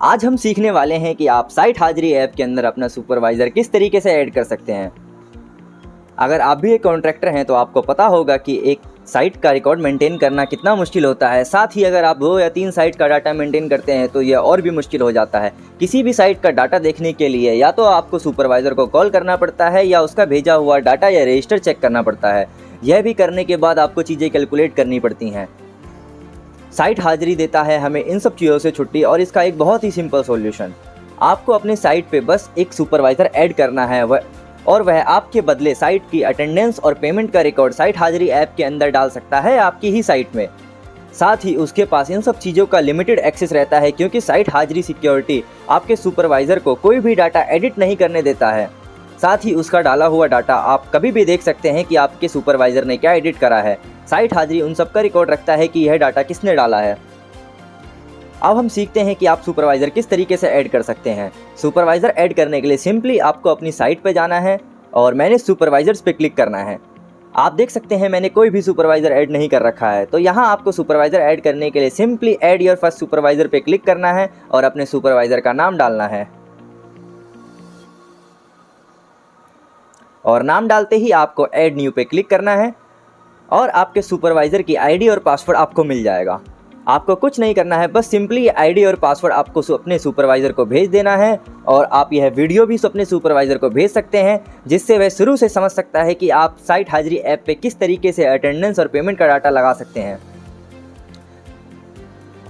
आज हम सीखने वाले हैं कि आप साइट हाजिरी ऐप के अंदर अपना सुपरवाइज़र किस तरीके से ऐड कर सकते हैं। अगर आप भी एक कॉन्ट्रैक्टर हैं तो आपको पता होगा कि एक साइट का रिकॉर्ड मेंटेन करना कितना मुश्किल होता है। साथ ही अगर आप 2 या 3 साइट का डाटा मेंटेन करते हैं तो यह और भी मुश्किल हो जाता है। किसी भी साइट का डाटा देखने के लिए या तो आपको सुपरवाइज़र को कॉल करना पड़ता है या उसका भेजा हुआ डाटा या रजिस्टर चेक करना पड़ता है। यह भी करने के बाद आपको चीज़ें कैलकुलेट करनी पड़ती हैं। साइट हाजिरी देता है हमें इन सब चीज़ों से छुट्टी और इसका एक बहुत ही सिंपल सॉल्यूशन। आपको अपने साइट पे बस एक सुपरवाइज़र ऐड करना है और वह आपके बदले साइट की अटेंडेंस और पेमेंट का रिकॉर्ड साइट हाजिरी ऐप के अंदर डाल सकता है आपकी ही साइट में। साथ ही उसके पास इन सब चीज़ों का लिमिटेड एक्सेस रहता है क्योंकि साइट हाजिरी सिक्योरिटी आपके सुपरवाइज़र को कोई भी डाटा एडिट नहीं करने देता है। साथ ही उसका डाला हुआ डाटा आप कभी भी देख सकते हैं कि आपके सुपरवाइज़र ने क्या एडिट करा है। साइट हाजिरी उन सब का रिकॉर्ड रखता है कि यह डाटा किसने डाला है। अब हम सीखते हैं कि आप सुपरवाइज़र किस तरीके से ऐड कर सकते हैं। सुपरवाइज़र ऐड करने के लिए सिंपली आपको अपनी साइट पर जाना है और मैनेज सुपरवाइज़र्स पे क्लिक करना है। आप देख सकते हैं मैंने कोई भी सुपरवाइज़र ऐड नहीं कर रखा है, तो यहाँ आपको सुपरवाइज़र ऐड करने के लिए simply add your first supervisor पे क्लिक करना है और अपने सुपरवाइज़र का नाम डालना है। और नाम डालते ही आपको ऐड न्यू पे क्लिक करना है और आपके सुपरवाइज़र की आईडी और पासवर्ड आपको मिल जाएगा। आपको कुछ नहीं करना है, बस सिंपली आईडी और पासवर्ड आपको अपने सुपरवाइज़र को भेज देना है और आप यह वीडियो भी अपने सुपरवाइज़र को भेज सकते हैं जिससे वह शुरू से समझ सकता है कि आप साइट हाजिरी ऐप पे किस तरीके से अटेंडेंस और पेमेंट का डाटा लगा सकते हैं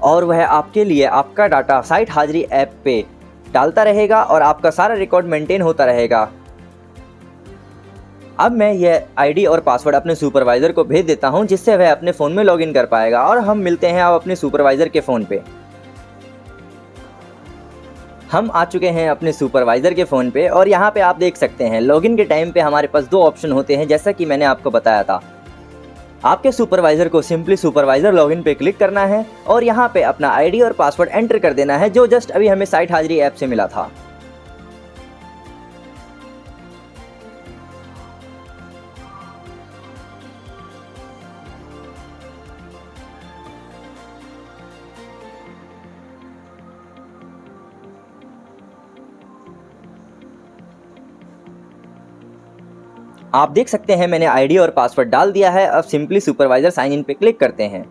और वह आपके लिए आपका डाटा साइट हाजिरी ऐप पे डालता रहेगा और आपका सारा रिकॉर्ड मेंटेन होता रहेगा। अब मैं यह आईडी और पासवर्ड अपने सुपरवाइज़र को भेज देता हूं जिससे वह अपने फ़ोन में लॉगिन कर पाएगा और हम मिलते हैं अब अपने सुपरवाइज़र के फ़ोन पे। हम आ चुके हैं अपने सुपरवाइज़र के फ़ोन पे और यहाँ पे आप देख सकते हैं लॉगिन के टाइम पे हमारे पास 2 ऑप्शन होते हैं जैसा कि मैंने आपको बताया था। आपके सुपरवाइज़र को सिंपली सुपरवाइज़र लॉगिन पे क्लिक करना है और यहाँ पे अपना आईडी और पासवर्ड एंटर कर देना है जो जस्ट अभी हमें साइट हाजिरी ऐप से मिला था। आप देख सकते हैं मैंने आईडी और पासवर्ड डाल दिया है। अब सिंपली सुपरवाइज़र साइन इन पे क्लिक करते हैं।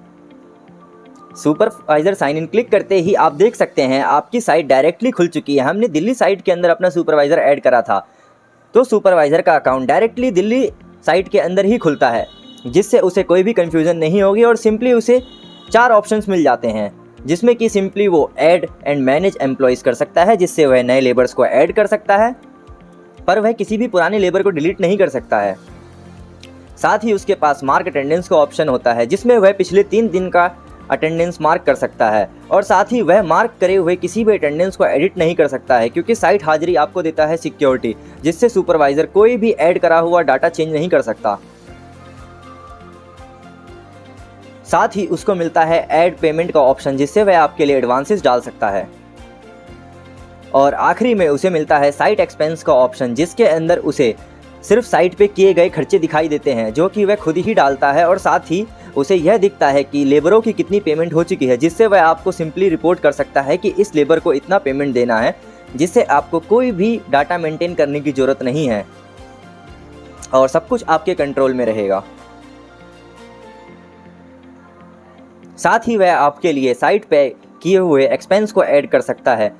सुपरवाइज़र साइन इन क्लिक करते ही आप देख सकते हैं आपकी साइट डायरेक्टली खुल चुकी है। हमने दिल्ली साइट के अंदर अपना सुपरवाइज़र ऐड करा था तो सुपरवाइज़र का अकाउंट डायरेक्टली दिल्ली साइट के अंदर ही खुलता है जिससे उसे कोई भी कन्फ्यूज़न नहीं होगी और सिंपली उसे 4 ऑप्शंस मिल जाते हैं जिसमें कि सिंपली वो ऐड एंड मैनेज एम्प्लॉयज़ कर सकता है जिससे वह नए लेबर्स को ऐड कर सकता है पर वह किसी भी पुराने लेबर को डिलीट नहीं कर सकता है। साथ ही उसके पास मार्क अटेंडेंस का ऑप्शन होता है जिसमें वह पिछले 3 दिन का अटेंडेंस मार्क कर सकता है और साथ ही वह मार्क करे हुए किसी भी अटेंडेंस को एडिट नहीं कर सकता है क्योंकि साइट हाजिरी आपको देता है सिक्योरिटी जिससे सुपरवाइज़र कोई भी ऐड करा हुआ डाटा चेंज नहीं कर सकता। साथ ही उसको मिलता है ऐड पेमेंट का ऑप्शन जिससे वह आपके लिए एडवांसेस डाल सकता है और आखिरी में उसे मिलता है साइट एक्सपेंस का ऑप्शन जिसके अंदर उसे सिर्फ साइट पे किए गए खर्चे दिखाई देते हैं जो कि वह खुद ही डालता है और साथ ही उसे यह दिखता है कि लेबरों की कितनी पेमेंट हो चुकी है जिससे वह आपको सिंपली रिपोर्ट कर सकता है कि इस लेबर को इतना पेमेंट देना है जिससे आपको कोई भी डाटा मेंटेन करने की ज़रूरत नहीं है और सब कुछ आपके कंट्रोल में रहेगा। साथ ही वह आपके लिए साइट पे किए हुए एक्सपेंस को ऐड कर सकता है